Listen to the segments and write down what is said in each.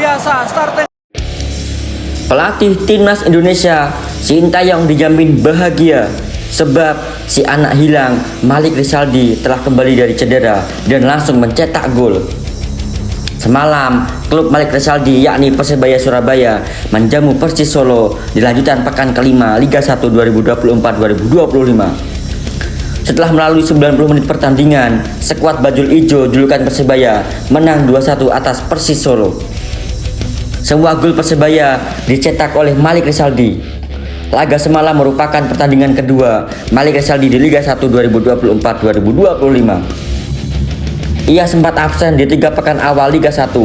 biasa. Starting. Pelatih timnas Indonesia Sintayong dijamin bahagia sebab si anak hilang Malik Rizaldi telah kembali dari cedera dan langsung mencetak gol. Semalam, klub Malik Rizaldi yakni Persebaya Surabaya menjamu Persis Solo di lanjutan pekan kelima Liga 1 2024-2025. Setelah melalui 90 menit pertandingan, skuad Bajul Ijo julukan Persebaya menang 2-1 atas Persis Solo. Semua gol Persebaya dicetak oleh Malik Rizaldi. Laga semalam merupakan pertandingan kedua Malik Rizaldi di Liga 1 2024-2025. Ia sempat absen di 3 pekan awal Liga 1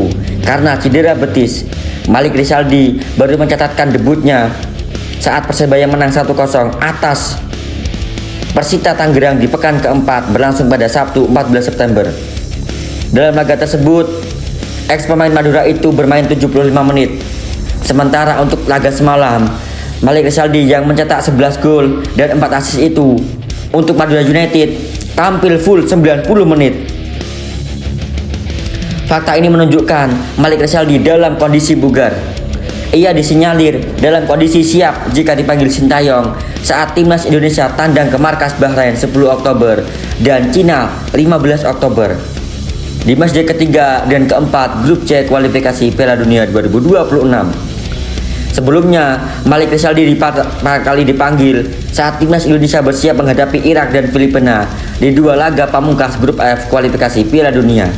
karena cedera betis. Malik Rizaldi baru mencatatkan debutnya saat Persebaya menang 1-0 atas Persita Tangerang di pekan keempat berlangsung pada Sabtu 14 September. Dalam laga tersebut, ex pemain Madura itu bermain 75 menit. Sementara untuk laga semalam, Malik Rizaldi yang mencetak 11 gol dan 4 assist itu untuk Madura United tampil full 90 menit. Fakta ini menunjukkan Malik Rizaldi dalam kondisi bugar. Ia disinyalir dalam kondisi siap jika dipanggil Sintayong saat timnas Indonesia tandang ke markas Bahrain 10 Oktober dan Cina 15 Oktober. Di matchday ketiga dan keempat grup C kualifikasi Piala Dunia 2026. Sebelumnya, Malik Rizaldi kali dipanggil saat timnas Indonesia bersiap menghadapi Irak dan Filipina di 2 laga pamungkas grup F kualifikasi Piala Dunia.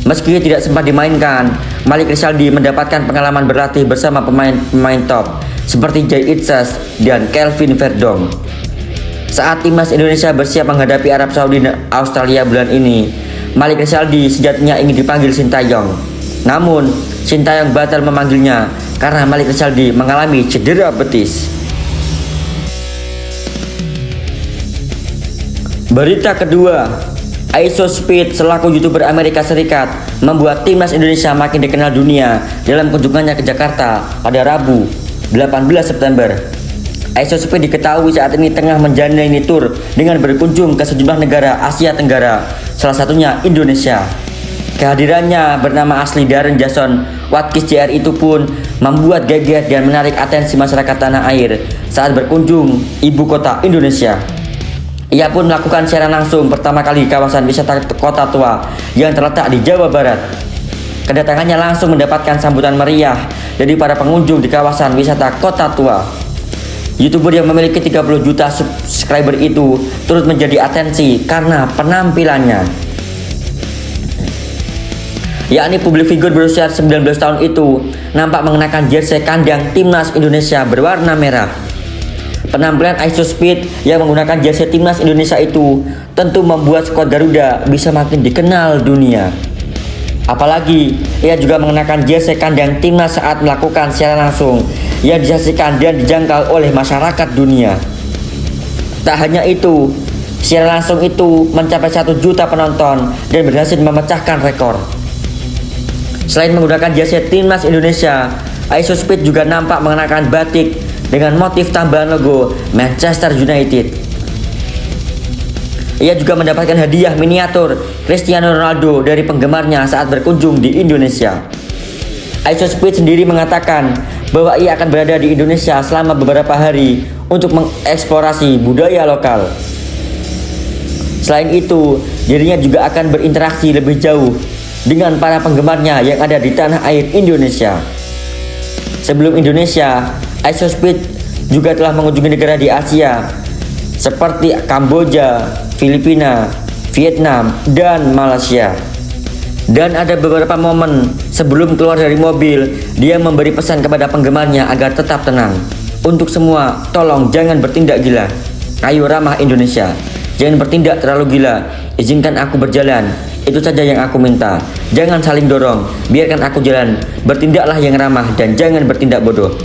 Meski tidak sempat dimainkan, Malik Rizaldi mendapatkan pengalaman berlatih bersama pemain-pemain top seperti Jay Itzes dan Kelvin Verdong. Saat timnas Indonesia bersiap menghadapi Arab Saudi dan Australia bulan ini, Malik Rizaldi sejatinya ingin dipanggil Sintayong. Namun, Sintayong batal memanggilnya karena Malik Rizaldi mengalami cedera betis. Berita kedua, IShowSpeed selaku YouTuber Amerika Serikat membuat timnas Indonesia makin dikenal dunia dalam kunjungannya ke Jakarta pada Rabu 18 September. IShowSpeed diketahui saat ini tengah menjalani tur dengan berkunjung ke sejumlah negara Asia Tenggara, salah satunya Indonesia. Kehadirannya bernama asli Darren Jason Watkins Jr. itu pun membuat geger dan menarik atensi masyarakat tanah air saat berkunjung ibu kota Indonesia. Ia pun melakukan siaran langsung pertama kali di kawasan wisata Kota Tua yang terletak di Jawa Barat. Kedatangannya langsung mendapatkan sambutan meriah dari para pengunjung di kawasan wisata Kota Tua. YouTuber yang memiliki 30 juta subscriber itu turut menjadi atensi karena penampilannya. Yakni publik figur berusia 19 tahun itu nampak mengenakan jersey kandang timnas Indonesia berwarna merah. Penampilan IShowSpeed yang menggunakan jersey timnas Indonesia itu tentu membuat skuad Garuda bisa makin dikenal dunia. Apalagi ia juga mengenakan jersey kandang timnas saat melakukan siaran langsung yang disaksikan dan dijangkau oleh masyarakat dunia. Tak hanya itu, siaran langsung itu mencapai 1 juta penonton dan berhasil memecahkan rekor. Selain menggunakan jersey timnas Indonesia, IShowSpeed juga nampak mengenakan batik dengan motif tambahan logo Manchester United. Ia juga mendapatkan hadiah miniatur Cristiano Ronaldo dari penggemarnya saat berkunjung di Indonesia. IShowSpeed sendiri mengatakan bahwa ia akan berada di Indonesia selama beberapa hari untuk mengeksplorasi budaya lokal. Selain itu, dirinya juga akan berinteraksi lebih jauh dengan para penggemarnya yang ada di tanah air Indonesia. Sebelum Indonesia, IShowSpeed juga telah mengunjungi negara di Asia seperti Kamboja, Filipina, Vietnam, dan Malaysia. Dan ada beberapa momen sebelum keluar dari mobil, dia memberi pesan kepada penggemarnya agar tetap tenang. Untuk semua, tolong jangan bertindak gila. Ayo ramah Indonesia. Jangan bertindak terlalu gila. Izinkan aku berjalan. Itu saja yang aku minta. Jangan saling dorong. Biarkan aku jalan. Bertindaklah yang ramah dan jangan bertindak bodoh.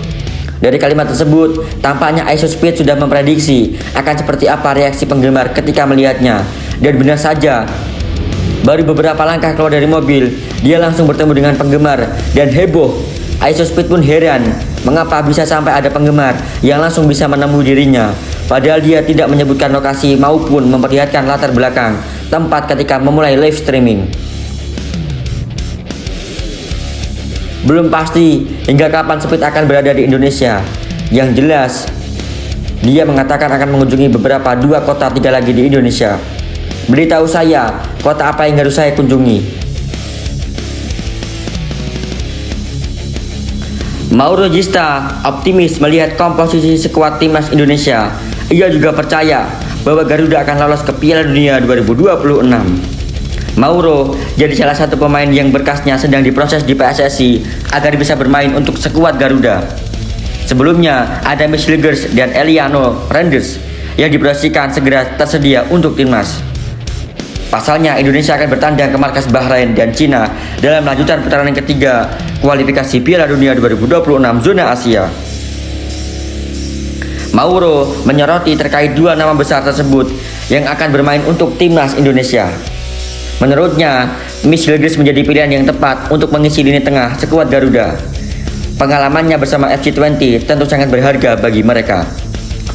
Dari kalimat tersebut, tampaknya IShowSpeed sudah memprediksi akan seperti apa reaksi penggemar ketika melihatnya. Dan benar saja, baru beberapa langkah keluar dari mobil, dia langsung bertemu dengan penggemar dan heboh. IShowSpeed pun heran mengapa bisa sampai ada penggemar yang langsung bisa menemui dirinya, padahal dia tidak menyebutkan lokasi maupun memperlihatkan latar belakang tempat ketika memulai live streaming. Belum pasti hingga kapan Speed akan berada di Indonesia. Yang jelas, dia mengatakan akan mengunjungi beberapa 2 kota 3 lagi di Indonesia. Beritahu saya, kota apa yang harus saya kunjungi? Mauro Gista optimis melihat komposisi skuad timnas Indonesia. Ia juga percaya bahwa Garuda akan lolos ke Piala Dunia 2026. Mauro jadi salah satu pemain yang berkasnya sedang diproses di PSSI agar bisa bermain untuk skuad Garuda. Sebelumnya ada Mitch Liggers dan Eliano Renders yang diproyeksikan segera tersedia untuk timnas. Pasalnya Indonesia akan bertandang ke markas Bahrain dan Cina dalam lanjutan putaran yang ketiga kualifikasi Piala Dunia 2026 zona Asia. Mauro menyoroti terkait 2 nama besar tersebut yang akan bermain untuk timnas Indonesia. Menurutnya, Mitch Liggers menjadi pilihan yang tepat untuk mengisi lini tengah skuad Garuda. Pengalamannya bersama FC20 tentu sangat berharga bagi mereka.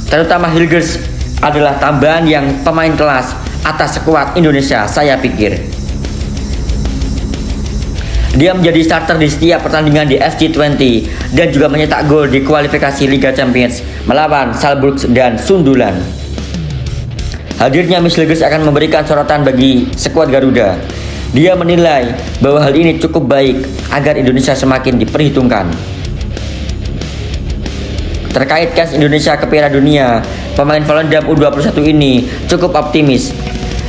Terutama Liggers adalah tambahan yang pemain kelas atas skuad Indonesia, saya pikir. Dia menjadi starter di setiap pertandingan di FC20 dan juga mencetak gol di kualifikasi Liga Champions melawan Salzburg dan Sunderland. Hadirnya Mitch Liggers akan memberikan sorotan bagi skuad Garuda. Dia menilai bahwa hal ini cukup baik agar Indonesia semakin diperhitungkan. Terkait kes Indonesia ke Piala Dunia, pemain Volendam U21 ini cukup optimis.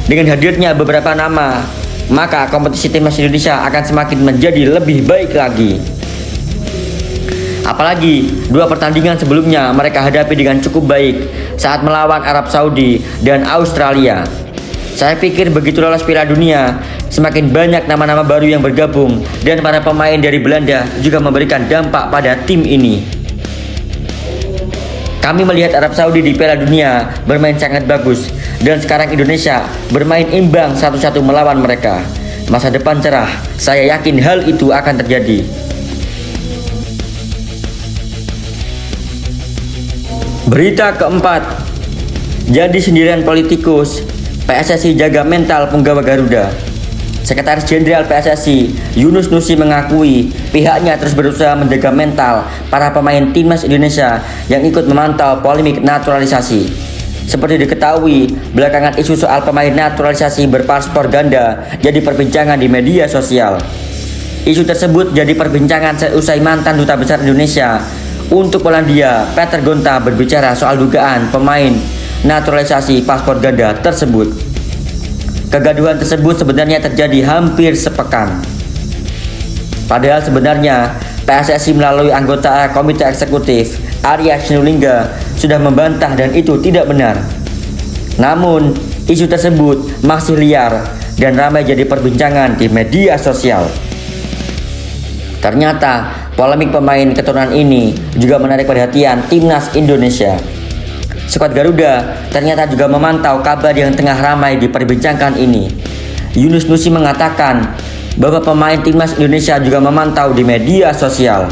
Dengan hadirnya beberapa nama, maka kompetisi timnas Indonesia akan semakin menjadi lebih baik lagi. Apalagi 2 pertandingan sebelumnya mereka hadapi dengan cukup baik saat melawan Arab Saudi dan Australia. Saya pikir begitu lolos Piala Dunia, semakin banyak nama-nama baru yang bergabung dan para pemain dari Belanda juga memberikan dampak pada tim ini. Kami melihat Arab Saudi di Piala Dunia bermain sangat bagus dan sekarang Indonesia bermain imbang 1-1 melawan mereka. Masa depan cerah, saya yakin hal itu akan terjadi. Berita keempat, jadi sendirian politikus, PSSI jaga mental punggawa Garuda. Sekretaris Jenderal PSSI Yunus Nusi mengakui pihaknya terus berusaha menjaga mental para pemain timnas Indonesia yang ikut memantau polemik naturalisasi. Seperti diketahui, belakangan isu soal pemain naturalisasi berpaspor ganda jadi perbincangan di media sosial. Isu tersebut jadi perbincangan seusai mantan Duta Besar Indonesia untuk Polandia, Peter Gonta, berbicara soal dugaan pemain naturalisasi paspor ganda tersebut. Kegaduhan tersebut sebenarnya terjadi hampir sepekan. Padahal sebenarnya PSSI melalui anggota Komite Eksekutif Arya Sinulinga sudah membantah dan itu tidak benar. Namun isu tersebut masih liar dan ramai jadi perbincangan di media sosial. Ternyata polemik pemain keturunan ini juga menarik perhatian timnas Indonesia. Skuad Garuda ternyata juga memantau kabar yang tengah ramai diperbincangkan ini. Yunus Nusi mengatakan bahwa pemain timnas Indonesia juga memantau di media sosial.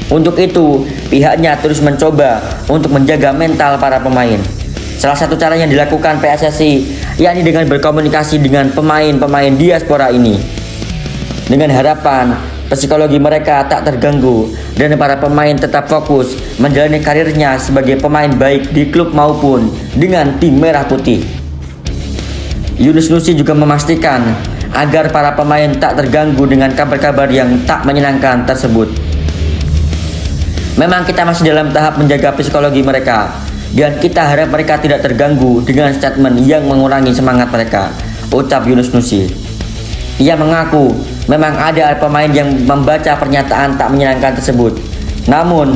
Untuk itu, pihaknya terus mencoba untuk menjaga mental para pemain. Salah satu cara yang dilakukan PSSI yakni dengan berkomunikasi dengan pemain-pemain diaspora ini, dengan harapan psikologi mereka tak terganggu dan para pemain tetap fokus menjalani karirnya sebagai pemain baik di klub maupun dengan tim merah putih. Yunus Nusi juga memastikan agar para pemain tak terganggu dengan kabar-kabar yang tak menyenangkan tersebut. Memang kita masih dalam tahap menjaga psikologi mereka dan kita harap mereka tidak terganggu dengan statement yang mengurangi semangat mereka, ucap Yunus Nusi. Ia mengaku memang ada pemain yang membaca pernyataan tak menyenangkan tersebut. Namun,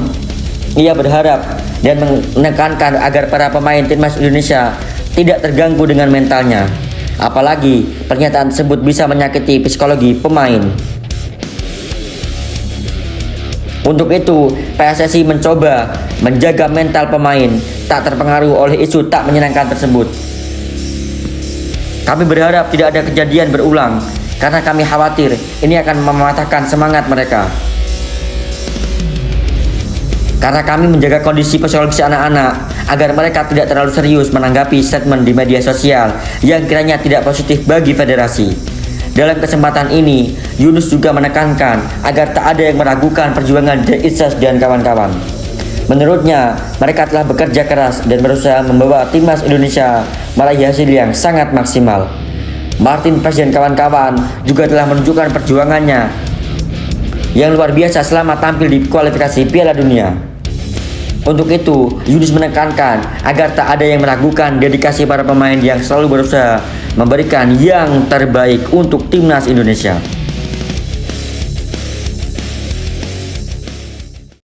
ia berharap dan menekankan agar para pemain timnas Indonesia tidak terganggu dengan mentalnya. Apalagi pernyataan tersebut bisa menyakiti psikologi pemain. Untuk itu, PSSI mencoba menjaga mental pemain tak terpengaruh oleh isu tak menyenangkan tersebut. Kami berharap tidak ada kejadian berulang karena kami khawatir ini akan mematahkan semangat mereka. Karena kami menjaga kondisi psikologis anak-anak agar mereka tidak terlalu serius menanggapi statement di media sosial yang kiranya tidak positif bagi federasi. Dalam kesempatan ini, Yunus juga menekankan agar tak ada yang meragukan perjuangan De Itzas dan kawan-kawan. Menurutnya, mereka telah bekerja keras dan berusaha membawa timnas Indonesia meraih hasil yang sangat maksimal. Martin Paes dan kawan-kawan juga telah menunjukkan perjuangannya yang luar biasa selama tampil di kualifikasi Piala Dunia. Untuk itu, Yunus menekankan agar tak ada yang meragukan dedikasi para pemain yang selalu berusaha memberikan yang terbaik untuk timnas Indonesia.